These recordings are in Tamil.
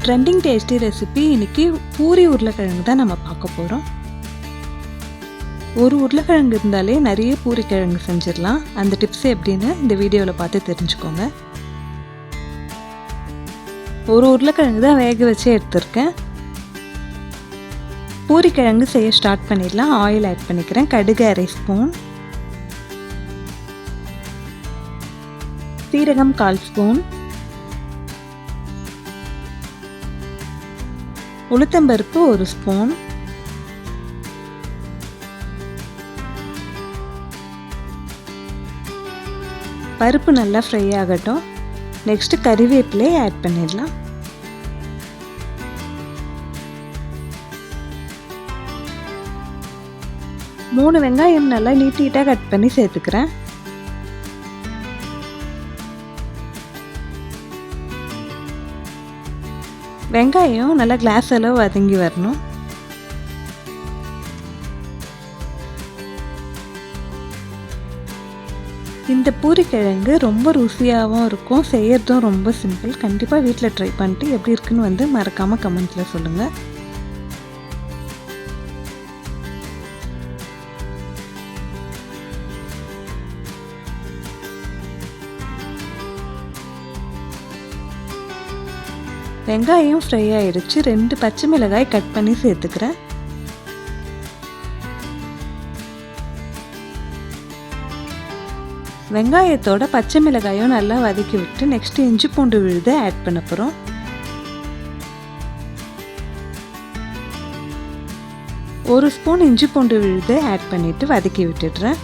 ட்ரெண்டிங் டேஸ்டி ரெசிபி இன்றைக்கி பூரி உருளைக்கிழங்கு தான் நம்ம பார்க்க போகிறோம். ஒரு உருளைக்கிழங்கு இருந்தாலே நிறைய பூரி கிழங்கு செஞ்சிடலாம். அந்த டிப்ஸ் எப்படின்னு இந்த வீடியோவில் பார்த்து தெரிஞ்சுக்கோங்க. ஒரு உருளைக்கிழங்கு தான் வேக வச்சு எடுத்திருக்கேன். பூரி கிழங்கு செய்ய ஸ்டார்ட் பண்ணிடலாம். ஆயில் ஆட் பண்ணிக்கிறேன். கடுகு 1/2 ஸ்பூன், சீரகம் 1/4 ஸ்பூன், உளுத்தம்பருப்பு 1 ஸ்பூன், பருப்பு நல்லா ஃப்ரை ஆகட்டும். நெக்ஸ்ட் கறிவேப்பிலை ஆட் பண்ணிடலாம். மூணு வெங்காயம் நல்லா நீட்டாக கட் பண்ணி சேர்த்துக்கிறேன். வெங்காயம் நல்லா கிளாஸ் அளவு வதங்கி வரணும். இந்த பூரிக்கிழங்கு ரொம்ப ருசியாகவும் இருக்கும். செய்யறதும் ரொம்ப சிம்பிள். கண்டிப்பாக வீட்டில் ட்ரை பண்ணிட்டு எப்படி இருக்குன்னு மறக்காமல் கமெண்ட்டில் சொல்லுங்கள். வெங்காயம் ஃப்ரை ஆகிடுச்சு. 2 பச்சை மிளகாய் கட் பண்ணி சேர்த்துக்கிறேன். வெங்காயத்தோட பச்சை மிளகாயும் நல்லா வதக்கி விட்டு நெக்ஸ்ட் இஞ்சி பூண்டு விழுதை ஆட் பண்ண போகிறோம். ஒரு ஸ்பூன் இஞ்சி பூண்டு விழுதை ஆட் பண்ணிவிட்டு வதக்கி விட்டுடுறேன்.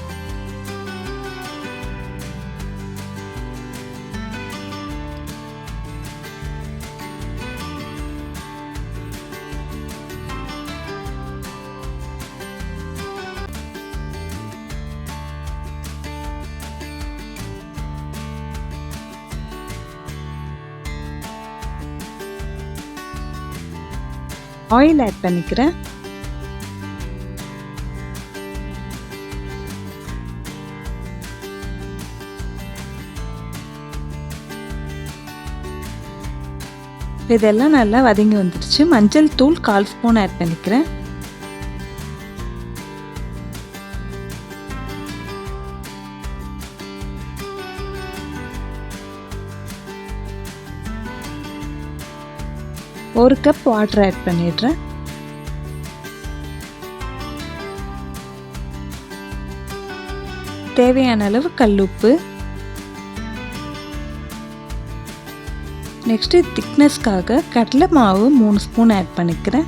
ஆயில் ஆட் பண்ணிக்கிறேன். இதெல்லாம் நல்லா வதங்கி வந்துடுச்சு. மஞ்சள் தூள் 1/4 ஸ்பூன் ஆட் பண்ணிக்கிறேன். ஒரு கப் வாட்டர் ஆட் பண்ணிடுறேன். தேவையான அளவு கல்லுப்பு. நெக்ஸ்ட் திக்னஸ்க்காக கடலை மாவு 3 ஸ்பூன் ஆட் பண்ணிக்கிறேன்.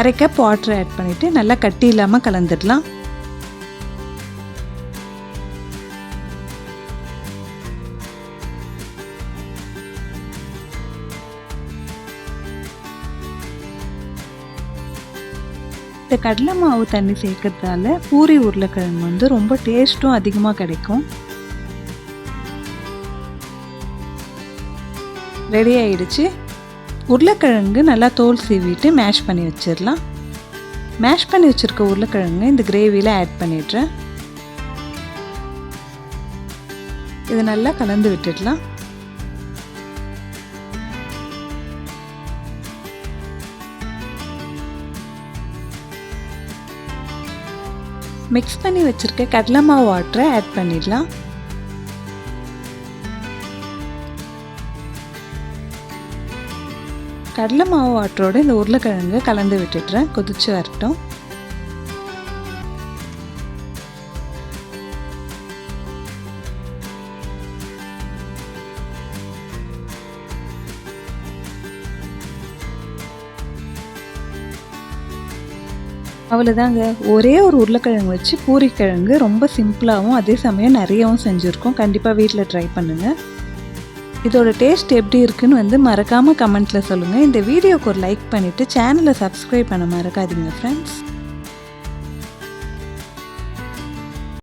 1/2 கப் வாட்டர் ஆட் பண்ணிட்டு நல்லா கட்டி இல்லாமல் கலந்துடலாம். இந்த கடலை மாவு தண்ணி சேர்க்கறதால பூரி உருளைக்கிழங்கு ரொம்ப டேஸ்ட்டும் அதிகமாக கிடைக்கும். ரெடி ஆயிடுச்சு. உருளைக்கிழங்கு நல்லா தோல் சீவிட்டு மேஷ் பண்ணி வச்சிடலாம். மேஷ் பண்ணி வச்சிருக்க உருளைக்கிழங்கு இந்த கிரேவியில் ஆட் பண்ணிடுறேன். இதை நல்லா கலந்து விட்டுடலாம். மிக்ஸ் பண்ணி வச்சிருக்க கடலை மாவு வாட்டரை ஆட் பண்ணிடலாம். கடலை மாவு வாட்டரோட இந்த உருளைக்கிழங்கு கலந்து விட்டுடுறேன். கொதிச்சு வரட்டும். அவ்வளோதாங்க. ஒரே ஒரு உருளைக்கிழங்கு வச்சு பூரிக்கிழங்கு ரொம்ப சிம்பிளாகவும் அதே சமயம் நிறையவும் செஞ்சுருக்கோம். கண்டிப்பாக வீட்டில் ட்ரை பண்ணுங்கள். இதோட டேஸ்ட் எப்படி இருக்குன்னு மறக்காமல் கமெண்ட்டில் சொல்லுங்கள். இந்த வீடியோக்கு ஒரு லைக் பண்ணிவிட்டு சேனலை சப்ஸ்கிரைப் பண்ண மறக்காதீங்க ஃப்ரெண்ட்ஸ்.